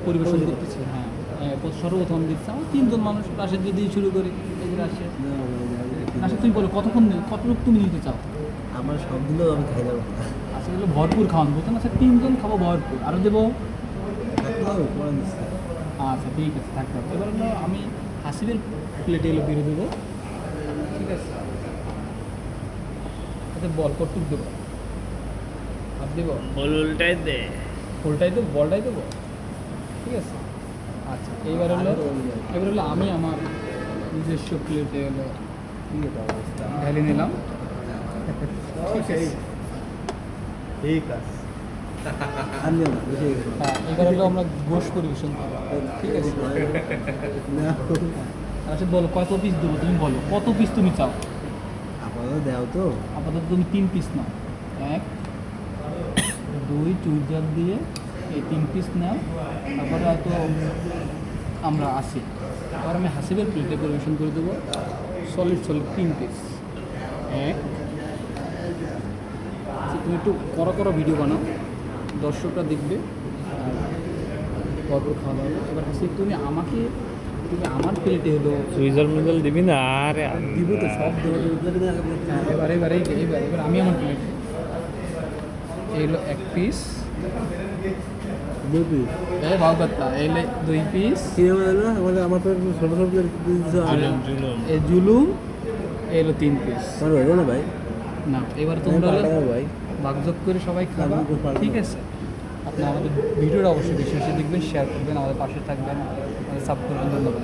পরিবেশন করতেছি। হ্যাঁ, সর্বপ্রথম দিচ্ছি আমার 3 জন মানুষ রাশেদ যদি শুরু করি এগুলো আসে। আচ্ছা তুমি বলো কতটুকু তুমি নিতে চাও? আমার সব দিলেও আমি খাই যাবো না। আচ্ছা এগুলো ভরপুর খাওয়ান বলতে না, আচ্ছা 3 জন খাবো ভরপুর, আরও দেবো? থাকতে হবে পরে দিচ্ছি। আচ্ছা ঠিক আছে, থাকতে হবে। এবার হলো আমি হাসিবের প্লেটে এগুলো বেরো দেবো, ঠিক আছে? আচ্ছা বল কতটুক দেবো? হাত দেবো? বল উল্টাই দে। ফুলটাই দেবো, বলটাই দেবো, ঠিক আছে? আচ্ছা এবার হলো আমি আমার নিজস্ব প্লেটে হলো ঠিক আছে অবস্থা। ঢালি নিলাম। ঠিক আছে। আর নিও না, বেশি হয়ে গেছে। হ্যাঁ, এবার হলো আমরা গোশ পরিবেশন করবো, ঠিক আছে? না, আচ্ছা বলো কত পিস দেবো, তুমি বলো কত পিস তুমি চাও? আপাতত দেও তো। আপাতত তুমি 3 পিস নাও, 1 2 চুইজার দিয়ে এই 3 পিস নাও। তারপরে হয়তো আমরা আসি, আবার আমি হাসিবের প্লেটে পরিবেশন করে দেবো সলিড 3 পিস। আচ্ছা তুমি একটু করো ভিডিও বানাও, দর্শকরা দেখবে আর ভরপুর খাওয়া দাওয়া হবে। এবার হাসিব তুমি আমার প্লেটে হলো সুইজার মিজাল দিবি না? আরে দিব তো, সব দেবো। হ্যাঁ, এবার আমি আমার প্লেটে এই হলো 1 পিস, দুই পিস। এই ভাগবত্তা এই হলো 2 পিস, কিরকম হলো? আমার তো ছোট ছোট করে দিয়েছো। আর জুলুম। এই জুলুম এই হলো 3 পিস। আমার ভাইবো না ভাই। না এবার তোমরা হলো পাঠাবো ভাই। ভাগযোগ করে সবাই খাবা, আমি তো পারবো। ঠিক আছে? আপনি আমাদের ভিডিওটা অবশ্যই বেশি বেশি দেখবেন, শেয়ার করবেন, আমাদের পাশে থাকবেন, আমাদের সাব করবেন। ধন্যবাদ।